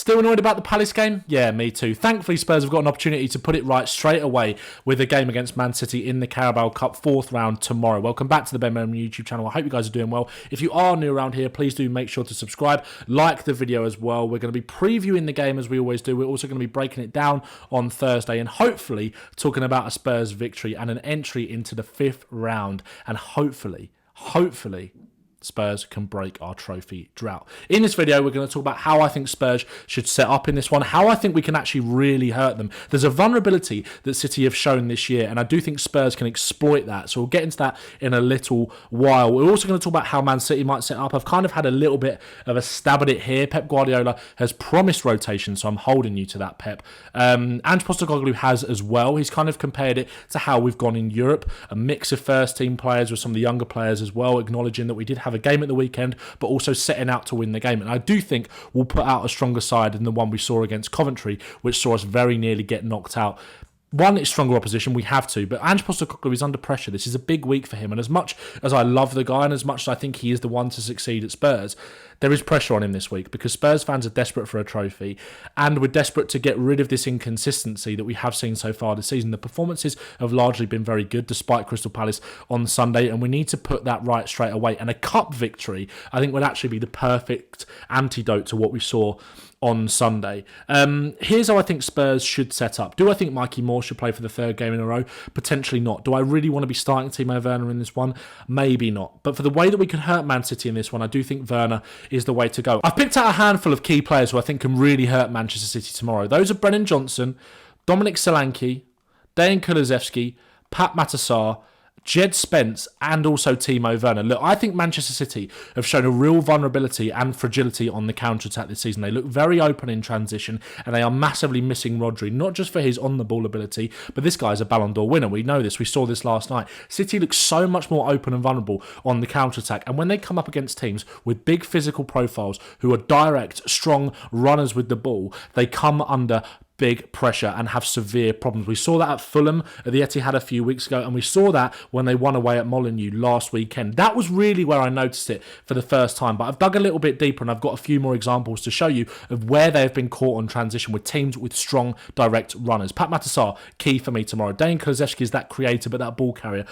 Still annoyed about the Palace game? Yeah, me too. Thankfully, Spurs have got an opportunity to put it right straight away with a game against Man City in the Carabao Cup 4th round tomorrow. Welcome back to the Bowman YouTube channel. I hope you guys are doing well. If you are new around here, please do make sure to subscribe, like the video as well. We're going to be previewing the game as we always do. We're also going to be breaking it down on Thursday and hopefully talking about a Spurs victory and an entry into the 5th round. And hopefully, Spurs can break our trophy drought. In this video, we're going to talk about how I think Spurs should set up in this one, how I think we can actually really hurt them. There's a vulnerability that City have shown this year, and I do think Spurs can exploit that. So we'll get into that in a little while. We're also going to talk about how Man City might set up. I've kind of had a little bit of a stab at it here. Pep Guardiola has promised rotation, so I'm holding you to that, Pep. Ange Postecoglou has as well. He's kind of compared it to how we've gone in Europe, a mix of first-team players with some of the younger players as well, acknowledging that we did have a game at the weekend, but also setting out to win the game. And I do think we'll put out a stronger side than the one we saw against Coventry, which saw us very nearly get knocked out. One, it's stronger opposition, we have to, but Ange Postecoglou is under pressure. This is a big week for him, and as much as I love the guy and as much as I think he is the one to succeed at Spurs, there is pressure on him this week because Spurs fans are desperate for a trophy and we're desperate to get rid of this inconsistency that we have seen so far this season. The performances have largely been very good despite Crystal Palace on Sunday, and we need to put that right straight away. And a cup victory, I think, would actually be the perfect antidote to what we saw on Sunday. Here's how I think Spurs should set up. Do I think Mikey Moore should play for the 3rd game in a row? Potentially not. Do I really want to be starting Timo Werner in this one? Maybe not. But for the way that we can hurt Man City in this one, I do think Werner is the way to go. I've picked out a handful of key players who I think can really hurt Manchester City tomorrow. Those are Brennan Johnson, Dominic Solanke, Dejan Kulusevski, Pape Matar, Jed Spence, and also Timo Werner. Look, I think Manchester City have shown a real vulnerability and fragility on the counter-attack this season. They look very open in transition, and they are massively missing Rodri, not just for his on-the-ball ability, but this guy's a Ballon d'Or winner. We know this. We saw this last night. City looks so much more open and vulnerable on the counter-attack, and when they come up against teams with big physical profiles who are direct, strong runners with the ball, they come under big pressure and have severe problems. We saw that at Fulham at the Etihad a few weeks ago, and we saw that when they won away at Molineux last weekend. That was really where I noticed it for the first time, but I've dug a little bit deeper and I've got a few more examples to show you of where they have been caught on transition with teams with strong direct runners. Pape Matar, key for me tomorrow. Dejan Kulusevski is that creator but that ball carrier.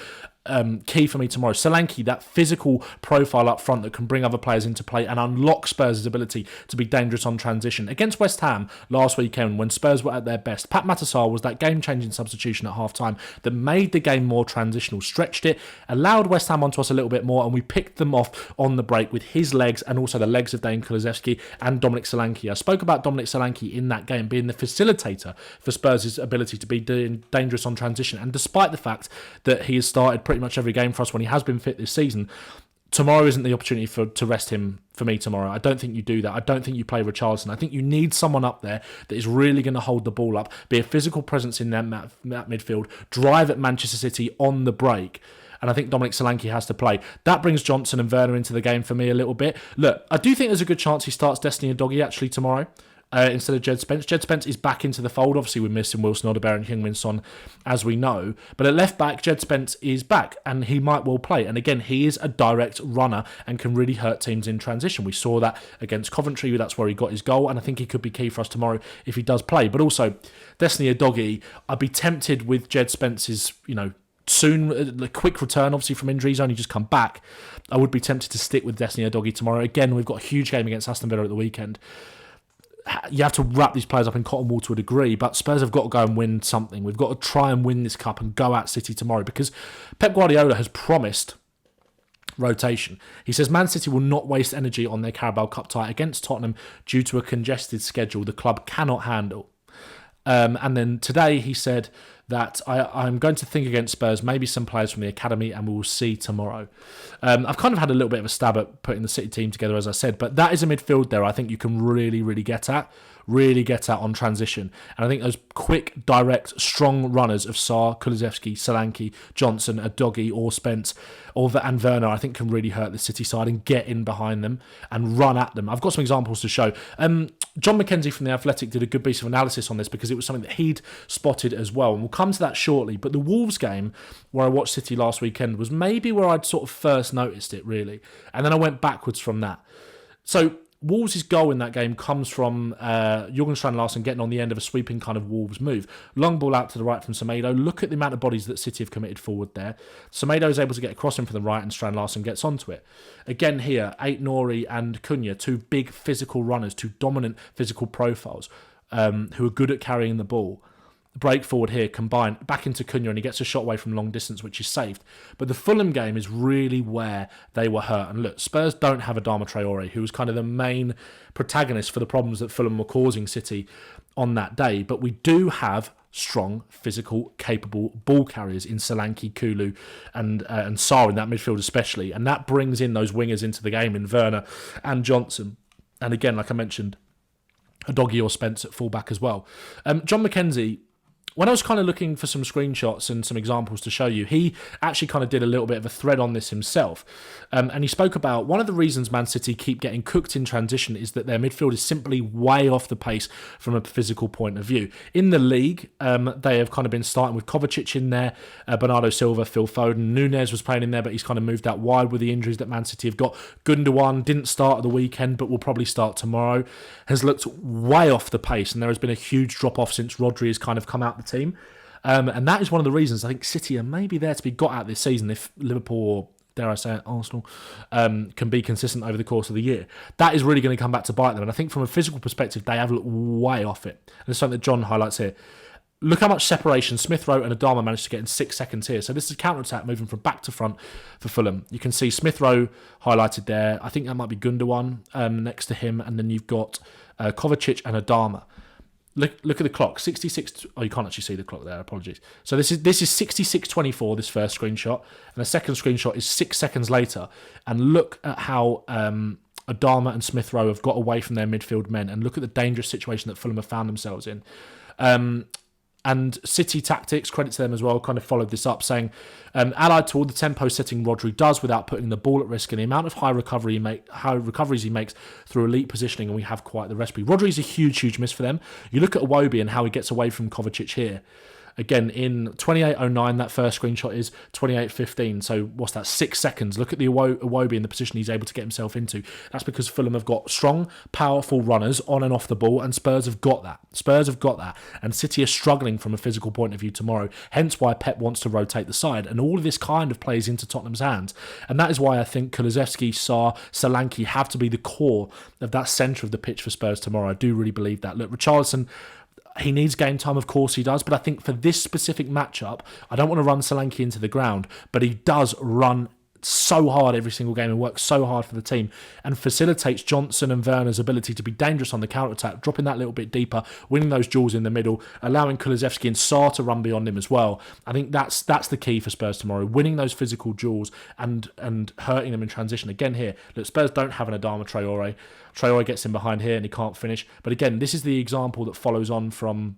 Key for me tomorrow. Solanke, that physical profile up front that can bring other players into play and unlock Spurs' ability to be dangerous on transition. Against West Ham last weekend when Spurs were at their best, Pape Matar was that game-changing substitution at half-time that made the game more transitional, stretched it, allowed West Ham onto us a little bit more, and we picked them off on the break with his legs and also the legs of Dejan Kulusevski and Dominic Solanke. I spoke about Dominic Solanke in that game being the facilitator for Spurs' ability to be dangerous on transition, and despite the fact that he has started pretty much every game for us when he has been fit this season, tomorrow isn't the opportunity to rest him for me tomorrow. I don't think you do that. I don't think you play Richarlison. I think you need someone up there that is really going to hold the ball up, be a physical presence in that midfield, drive at Manchester City on the break. And I think Dominic Solanke has to play. That brings Johnson and Werner into the game for me a little bit. Look, I do think there's a good chance he starts Destiny Udogie actually tomorrow. Instead of Jed Spence. Jed Spence is back into the fold. Obviously, we're missing Wilson Odegaard and Heung-Min Son, as we know. But at left back, Jed Spence is back, and he might well play. And again, he is a direct runner and can really hurt teams in transition. We saw that against Coventry. That's where he got his goal, and I think he could be key for us tomorrow if he does play. But also, Destiny Udogie, I'd be tempted with Jed Spence's, soon, the quick return, obviously, from injury. He's only just come back. I would be tempted to stick with Destiny Udogie tomorrow. Again, we've got a huge game against Aston Villa at the weekend. You have to wrap these players up in cotton wool to a degree, but Spurs have got to go and win something. We've got to try and win this cup and go at City tomorrow because Pep Guardiola has promised rotation. He says Man City will not waste energy on their Carabao Cup tie against Tottenham due to a congested schedule the club cannot handle. And then today he said that I'm going to think against Spurs, maybe some players from the academy, and we'll see tomorrow. I've kind of had a little bit of a stab at putting the City team together, as I said, but that is a midfield there I think you can really, really get at on transition. And I think those quick, direct, strong runners of Sarr, Kulusevski, Solanke, Johnson, Udogie or Spence and Werner, I think can really hurt the City side and get in behind them and run at them. I've got some examples to show. John McKenzie from The Athletic did a good piece of analysis on this because it was something that he'd spotted as well. And we'll come to that shortly. But the Wolves game, where I watched City last weekend, was maybe where I'd sort of first noticed it, really. And then I went backwards from that. So Wolves' goal in that game comes from Jürgen Strand-Larsen getting on the end of a sweeping kind of Wolves move. Long ball out to the right from Semedo. Look at the amount of bodies that City have committed forward there. Semedo is able to get across him from the right and Strand-Larsen gets onto it. Again here, Ait-Nouri and Cunha, two big physical runners, two dominant physical profiles who are good at carrying the ball. Break forward here, combined back into Cunha, and he gets a shot away from long distance, which is saved. But the Fulham game is really where they were hurt. And look, Spurs don't have Adama Traore, who was kind of the main protagonist for the problems that Fulham were causing City on that day. But we do have strong, physical, capable ball carriers in Solanke, Kulu, and Sarr in that midfield especially. And that brings in those wingers into the game in Werner and Johnson. And again, like I mentioned, Udogie or Spence at fullback as well. John McKenzie, when I was kind of looking for some screenshots and some examples to show you, he actually kind of did a little bit of a thread on this himself. And he spoke about one of the reasons Man City keep getting cooked in transition is that their midfield is simply way off the pace from a physical point of view. In the league, they have kind of been starting with Kovacic in there, Bernardo Silva, Phil Foden. Nunez was playing in there, but he's kind of moved out wide with the injuries that Man City have got. Gundogan didn't start at the weekend, but will probably start tomorrow. Has looked way off the pace, and there has been a huge drop-off since Rodri has kind of come out the team. And that is one of the reasons I think City are maybe there to be got out this season if Liverpool or, dare I say it, Arsenal can be consistent over the course of the year. That is really going to come back to bite them. And I think from a physical perspective, they have looked way off it. And it's something that John highlights here. Look how much separation Smith Rowe and Adama managed to get in 6 seconds here. So this is a counter-attack moving from back to front for Fulham. You can see Smith Rowe highlighted there. I think that might be Gundogan next to him. And then you've got Kovacic and Adama. Look at the clock. 66. Oh, you can't actually see the clock there. Apologies. So this is 66:24. This first screenshot, and the second screenshot is 6 seconds later. And look at how Adama and Smith Rowe have got away from their midfield men, and look at the dangerous situation that Fulham have found themselves in. And City Tactics, credit to them as well, kind of followed this up, saying, allied to all the tempo setting Rodri does without putting the ball at risk and the amount of high recoveries he makes through elite positioning, and we have quite the recipe. Rodri's a huge miss for them. You look at Iwobi and how he gets away from Kovacic here. Again, in 28:09, that first screenshot is 28:15. So what's that? 6 seconds. Look at the Iwobi in the position he's able to get himself into. That's because Fulham have got strong, powerful runners on and off the ball, and Spurs have got that. And City are struggling from a physical point of view tomorrow. Hence why Pape wants to rotate the side. And all of this kind of plays into Tottenham's hands. And that is why I think Kulusevski, Sarr, Solanke have to be the core of that centre of the pitch for Spurs tomorrow. I do really believe that. Look, Richarlison, he needs game time, of course he does, but I think for this specific matchup, I don't want to run Solanke into the ground, but he does run so hard every single game and works so hard for the team and facilitates Johnson and Werner's ability to be dangerous on the counter-attack, dropping that little bit deeper, winning those duels in the middle, allowing Kulusevski and Sarr to run beyond him as well. I think that's the key for Spurs tomorrow, winning those physical duels and hurting them in transition. Again here, look, Spurs don't have an Adama Traore. Traore gets in behind here and he can't finish. But again, this is the example that follows on from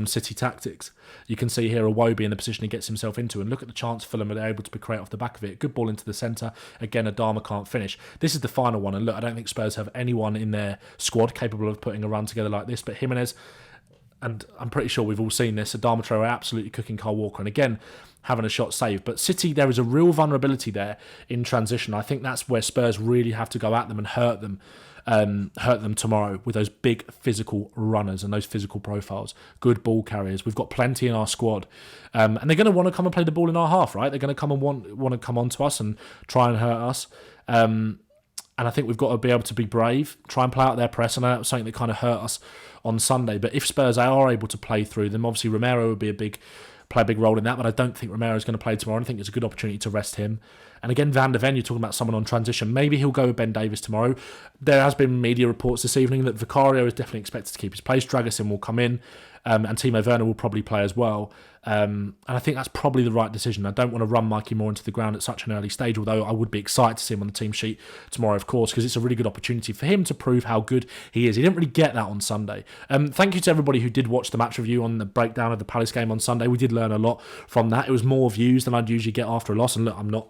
City Tactics. You can see here Iwobi in the position he gets himself into, and look at the chance Fulham are able to create off the back of it. Good ball into the centre. Again, Adama can't finish. This is the final one, and look, I don't think Spurs have anyone in their squad capable of putting a run together like this, but Jimenez, and I'm pretty sure we've all seen this, Adama Traore absolutely cooking Kyle Walker, and again, having a shot saved. But City, there is a real vulnerability there in transition. I think that's where Spurs really have to go at them and hurt them tomorrow with those big physical runners and those physical profiles, good ball carriers. We've got plenty in our squad, and they're going to want to come and play the ball in our half, right? They're going to come and want to come on to us and try and hurt us. And I think we've got to be able to be brave, try and play out their press. And that was something that kind of hurt us on Sunday. But if Spurs are able to play through them, obviously Romero would be play a big role in that, but I don't think Romero is going to play tomorrow. I think it's a good opportunity to rest him. And again, Van der Ven, you're talking about someone on transition. Maybe he'll go with Ben Davies tomorrow. There has been media reports this evening that Vicario is definitely expected to keep his place. Dragusin will come in, and Timo Werner will probably play as well. And I think that's probably the right decision. I don't want to run Mikey Moore into the ground at such an early stage, although I would be excited to see him on the team sheet tomorrow, of course, because it's a really good opportunity for him to prove how good he is. He didn't really get that on Sunday. Thank you to everybody who did watch the match review on the breakdown of the Palace game on Sunday. We did learn a lot from that. It was more views than I'd usually get after a loss, and look, I'm not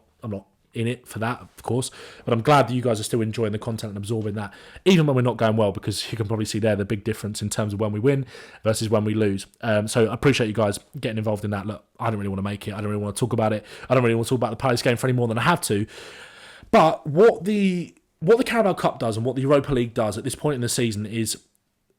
in it for that, of course, but I'm glad that you guys are still enjoying the content and absorbing that, even when we're not going well, because you can probably see there the big difference in terms of when we win versus when we lose. So I appreciate you guys getting involved in that. Look, I don't really want to make it. I don't really want to talk about it. I don't really want to talk about the Palace game for any more than I have to. But what the what the Carabao Cup does and what the Europa League does at this point in the season is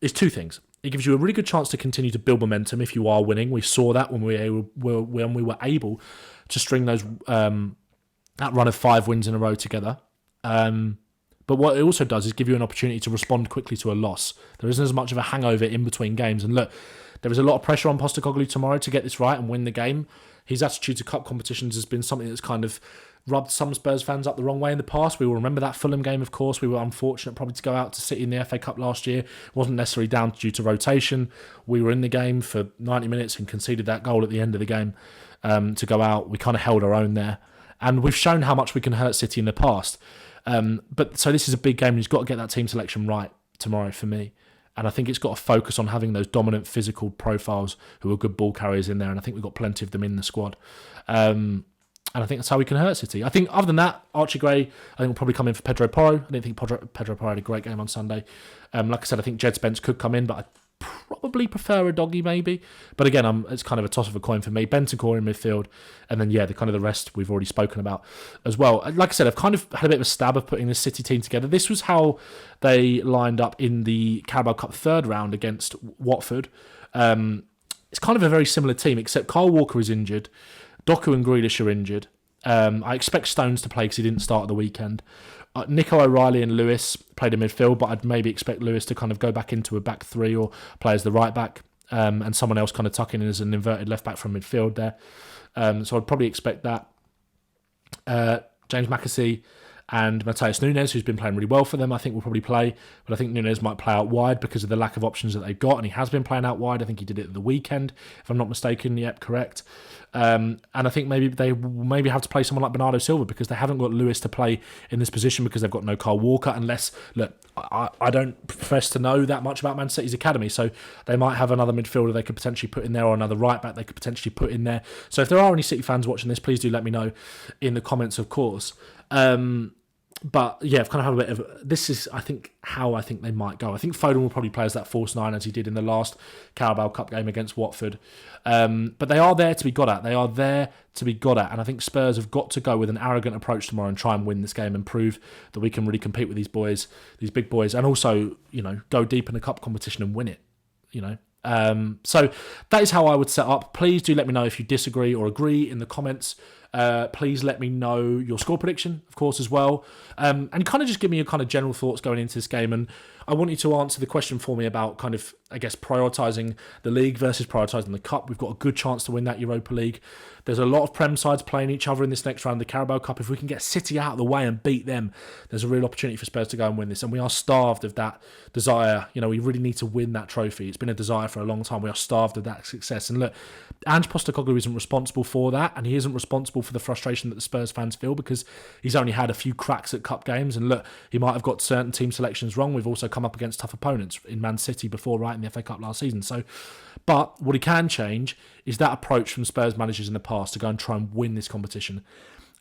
two things. It gives you a really good chance to continue to build momentum if you are winning. We saw that when we were able to string those that run of 5 wins in a row together. But what it also does is give you an opportunity to respond quickly to a loss. There isn't as much of a hangover in between games. And look, there is a lot of pressure on Postecoglou tomorrow to get this right and win the game. His attitude to cup competitions has been something that's kind of rubbed some Spurs fans up the wrong way in the past. We will remember that Fulham game, of course. We were unfortunate probably to go out to City in the FA Cup last year. It wasn't necessarily down due to rotation. We were in the game for 90 minutes and conceded that goal at the end of the game to go out. We kind of held our own there. And we've shown how much we can hurt City in the past. But so this is a big game and he's got to get that team selection right tomorrow for me. And I think it's got to focus on having those dominant physical profiles who are good ball carriers in there. And I think we've got plenty of them in the squad. And I think that's how we can hurt City. I think other than that, Archie Gray, I think will probably come in for Pedro Porro. I didn't think Pedro Porro had a great game on Sunday. Like I said, I think Jed Spence could come in, but I probably prefer a Doggy maybe. But again, it's kind of a toss of a coin for me. Bentancur in midfield, and then the rest we've already spoken about as well. Like I said, I've kind of had a bit of a stab of putting this City team together. This was how they lined up in the Carabao Cup third round against Watford. It's kind of a very similar team, except Kyle Walker is injured. Doku and Grealish are injured. I expect Stones to play because he didn't start at the weekend. Nico O'Reilly and Lewis played in midfield, but I'd maybe expect Lewis to kind of go back into a back three or play as the right back, and someone else kind of tuck in as an inverted left back from midfield there. So I'd probably expect that. James Mackesy and Matheus Nunes, who's been playing really well for them, I think will probably play. But I think Nunes might play out wide because of the lack of options that they've got, and he has been playing out wide. I think he did it at the weekend, if I'm not mistaken. Yep, correct. And I think maybe they will have to play someone like Bernardo Silva because they haven't got Lewis to play in this position because they've got no Kyle Walker. Unless, look, I don't profess to know that much about Man City's academy, so they might have another midfielder they could potentially put in there or another right back they could potentially put in there. So if there are any City fans watching this, please do let me know in the comments, of course. But yeah, I've kind of had a bit of... This is, I think, how I think they might go. I think Foden will probably play as that false 9 as he did in the last Carabao Cup game against Watford. But they are there to be got at. They are there to be got at. And I think Spurs have got to go with an arrogant approach tomorrow and try and win this game and prove that we can really compete with these boys, these big boys, and also, go deep in the cup competition and win it, So that is how I would set up. Please do let me know if you disagree or agree in the comments. Please let me know your score prediction, of course, as well. And kind of just give me your kind of general thoughts going into this game. And I want you to answer the question for me about kind of, I guess, prioritising the league versus prioritising the cup. We've got a good chance to win that Europa League. There's a lot of Prem sides playing each other in this next round of the Carabao Cup. If we can get City out of the way and beat them, there's a real opportunity for Spurs to go and win this. And we are starved of that desire. We really need to win that trophy. It's been a desire for a long time. We are starved of that success. And look, Ange Postecoglou isn't responsible for that, and he isn't responsible for the frustration that the Spurs fans feel because he's only had a few cracks at cup games. And look, he might have got certain team selections wrong. We've also come up against tough opponents in Man City before, right, in the FA Cup last season. So, but what he can change is that approach from Spurs managers in the past to go and try and win this competition.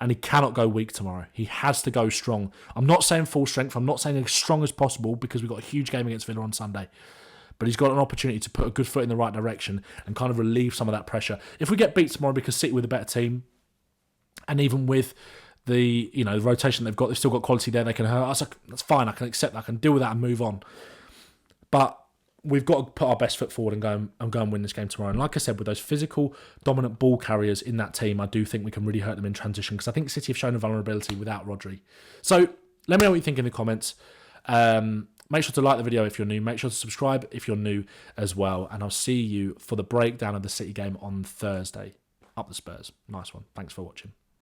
And he cannot go weak tomorrow. He has to go strong. I'm not saying full strength. I'm not saying as strong as possible because we've got a huge game against Villa on Sunday. But he's got an opportunity to put a good foot in the right direction and kind of relieve some of that pressure. If we get beat tomorrow because City with a better team, and even with the the rotation they've still got quality there, they can hurt us. That's fine. I can accept that. I can deal with that and move on. But we've got to put our best foot forward and go and win this game tomorrow. And like I said, with those physical, dominant ball carriers in that team, I do think we can really hurt them in transition because I think City have shown a vulnerability without Rodri. So let me know what you think in the comments. Make sure to like the video if you're new. Make sure to subscribe if you're new as well. And I'll see you for the breakdown of the City game on Thursday. Up the Spurs. Nice one. Thanks for watching.